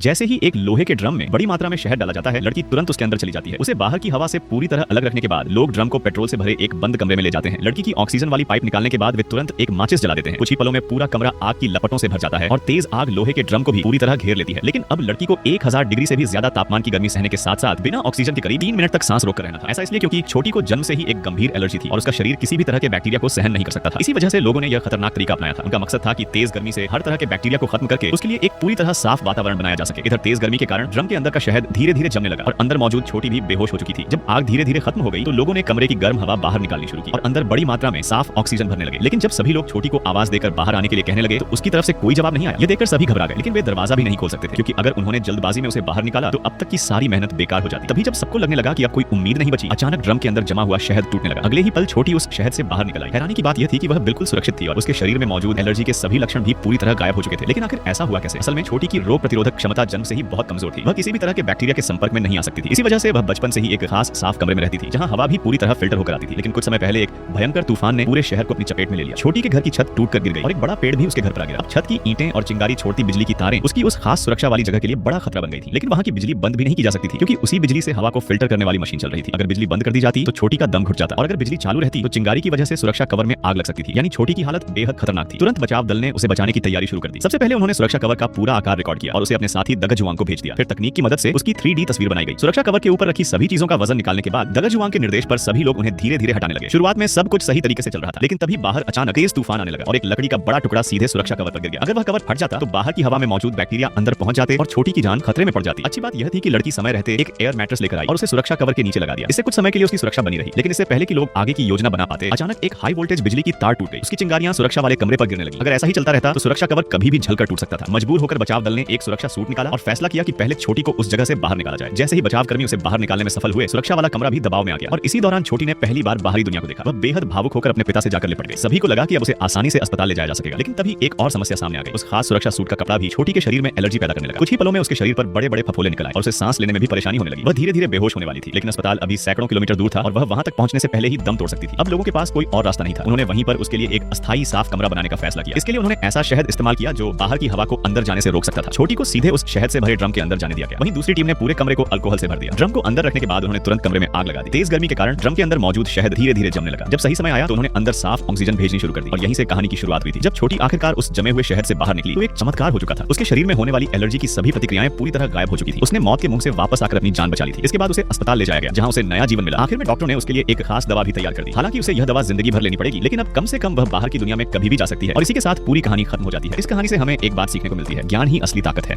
जैसे ही एक लोहे के ड्रम में बड़ी मात्रा में शहद डाला जाता है, लड़की तुरंत उसके अंदर चली जाती है। उसे बाहर की हवा से पूरी तरह अलग रखने के बाद लोग ड्रम को पेट्रोल से भरे एक बंद कमरे में ले जाते हैं। लड़की की ऑक्सीजन वाली पाइप निकालने के बाद वे तुरंत एक माचिस जला देते हैं। कुछ ही पलों में पूरा कमरा आग की लपटों से भर जाता है और तेज आग लोहे के ड्रम को भी पूरी तरह घेर लेती है। लेकिन अब लड़की को 1000 डिग्री से भी ज्यादा तापमान की गर्मी सहने के साथ साथ बिना ऑक्सीजन के करीब 3 मिनट तक सांस रोक कर रहना था। ऐसा इसलिए क्योंकि छोटी को जन्म से ही एक गंभीर एलर्जी थी और उसका शरीर किसी भी तरह के बैक्टीरिया को सहन नहीं कर सकता था। इसी वजह से लोगों ने यह खतरनाक तरीका अपनाया था। उनका मकसद था कि तेज गर्मी से हर तरह के बैक्टीरिया को खत्म करके उसके लिए एक पूरी तरह साफ वातावरण बनाया जा सके। इधर तेज गर्मी के कारण ड्रम के अंदर का शहद धीरे धीरे जमने लगा और अंदर मौजूद छोटी भी बेहोश हो चुकी थी। जब आग धीरे धीरे खत्म हो गई तो लोगों ने कमरे की गर्म हवा बाहर निकालनी शुरू की और अंदर बड़ी मात्रा में साफ ऑक्सीजन भरने लगे। लेकिन जब सभी लोग छोटी को आवाज देकर बाहर आने के लिए कहने लगे तो उसकी तरफ से कोई जवाब नहीं आया। यह देखकर सभी घबरा गए, लेकिन वे दरवाजा भी नहीं खोल सकते थे क्योंकि अगर उन्होंने जल्दबाजी में उसे बाहर निकाला तो अब तक की सारी मेहनत बेकार हो जाती। तभी जब सबको लगने लगा कि अब कोई उम्मीद नहीं बची, अचानक ड्रम के अंदर जमा हुआ शहद टूटने लगा। अगले ही पल छोटी उस शहद से बाहर निकल आई। हैरानी की बात यह थी कि वह बिल्कुल सुरक्षित थी और उसके शरीर में मौजूद एलर्जी के सभी लक्षण भी पूरी तरह गायब हो चुके थे। लेकिन आखिर ऐसा हुआ कैसे? असल में छोटी की रोग प्रतिरोधक क्षमता जन्म से ही बहुत कमजोर थी। वह किसी भी तरह के बैक्टीरिया के संपर्क में नहीं आ सकती थी। इसी वजह से वह बचपन से ही एक खास साफ कमरे में रहती थी जहां हवा भी पूरी तरह फिल्टर होकर आती थी। लेकिन कुछ समय पहले एक भयंकर तूफान ने पूरे शहर को अपनी चपेट में ले लिया। छोटी के घर की छत टूटकर गिर गई और एक बड़ा पेड़ भी उसके घर पर आ गया। अब छत की ईंटें और चिंगारी छोड़ती बिजली की तारें उसकी उस खास सुरक्षा वाली जगह के लिए बड़ा खतरा बन गई थी। लेकिन वहां की बिजली बंद भी नहीं की जा सकती थी क्योंकि उसी बिजली से हवा को फिल्टर करने वाली मशीन चल रही थी। अगर बिजली बंद कर दी जाती तो छोटी का दम घुट जाता और अगर बिजली चालू रहती तो चिंगारी की वजह से सुरक्षा कवर में आग लग सकती थी। यानी छोटी की हालत बेहद खतरनाक थी। तुरंत बचाव दल ने उसे बचाने की तैयारी शुरू कर दी। सबसे पहले उन्होंने सुरक्षा कवर का पूरा आकार रिकॉर्ड किया और उसे अपने साथी दगज जुआंग को भेज दिया। फिर तकनीक की मदद से उसकी 3D तस्वीर बनाई गई। सुरक्षा कवर के ऊपर रखी सभी चीजों का वजन निकालने के बाद दगज जुआंग के निर्देश पर सभी लोग उन्हें धीरे धीरे हटाने लगे। शुरुआत में सब कुछ सही तरीके से चल रहा था, लेकिन तभी बाहर अचानक तेज तूफान आने लगा और एक लकड़ी का बड़ा टुकड़ा सीधे सुरक्षा कवर पर गिर गया। अगर वह कवर फट जाता तो बाहर की हवा में मौजूद बैक्टीरिया अंदर पहुंच जाते और छोटी की जान खतरे में पड़ जाती। अच्छी बात यह थी कि लड़की समय रहते एक एयर मैट्रेस लेकर आई और उसे सुरक्षा कवर के नीचे लगा दिया। इससे कुछ समय के लिए उसकी सुरक्षा बनी रही। लेकिन इससे पहले कि लोग आगे की योजना बना पाते, अचानक एक हाई वोल्टेज बिजली की तार टूट गई। उसकी चिंगारियां सुरक्षा वाले कमरे पर गिरने लगी। अगर ऐसा ही चलता रहता तो सुरक्षा कवर कभी भी झलकर टूट सकता था। मजबूर होकर बचाव दल ने एक सुरक्षा सूट निकाला और फैसला किया कि पहले छोटी को उस जगह से बाहर निकाला जाए। जैसे ही बचाव कर्मी उसे बाहर निकालने में सफल हुए, सुरक्षा वाला कमरा भी दबाव में आ गया और इसी दौरान छोटी ने पहली बार बाहरी दुनिया को देखा। वह बेहद भावुक होकर अपने पिता से जाकर लिपट गई। सभी को लगा कि अब उसे आसानी से अस्पताल ले जाया जा सकेगा। लेकिन तभी एक और समस्या सामने आ गई। उस खास सुरक्षा सूट का कपड़ा भी छोटी के शरीर में एलर्जी पैदा करने लगा। कुछ ही पलों में उसके शरीर पर बड़े बड़े फफोले निकल आए और उसे सांस लेने में भी परेशानी होने लगी। वह धीरे धीरे बेहोश होने वाली थी। लेकिन अस्पताल अभी सैकड़ों किलोमीटर दूर था और वह वहां तक पहुंचने से पहले ही दम तोड़ सकती थी। अब लोगों के पास कोई और रास्ता नहीं था। उन्होंने वहीं पर उसके लिए एक अस्थायी साफ कमरा बनाने का फैसला किया। इसके लिए उन्होंने ऐसा शहद इस्तेमाल किया जो बाहर की हवा को अंदर जाने से रोक सकता था। छोटी को सीधे उस शहद से भरे ड्रम के अंदर जाने दिया गया। वहीं दूसरी टीम ने पूरे कमरे को अल्कोहल से भर दिया। ड्रम को अंदर रखने के बाद उन्होंने तुरंत कमरे में आग लगा दी। तेज गर्मी के कारण ड्रम के अंदर मौजूद शहद धीरे धीरे जमने लगा। जब सही समय आया तो उन्होंने अंदर साफ ऑक्सीजन भेजनी शुरू कर दी और यहीं से कहानी की शुरुआत हुई थी। जब छोटी आखिरकार उस जमे हुए शहद से बाहर निकली तो एक चमत्कार हो चुका था। उसके शरीर में होने वाली एलर्जी की सभी प्रतिक्रियाएं पूरी तरह गायब हो चुकी थी। उसने मौत के मुंह से वापस आकर अपनी जान बचा ली थी। इसके बाद उसे अस्पताल ले जाया गया जहां उसे नया जीवन मिला। आखिर में डॉक्टर ने उसके लिए एक खास दवा भी तैयार कर दी। हालांकि उसे यह दवा जिंदगी भर लेनी पड़ेगी, लेकिन अब कम से कम वह बाहर की दुनिया में कभी भी जा सकती है। और इसी के साथ पूरी कहानी खत्म हो जाती है। इस कहानी से हमें एक बात सीखने को मिलती है, ज्ञान ही असली ताकत है।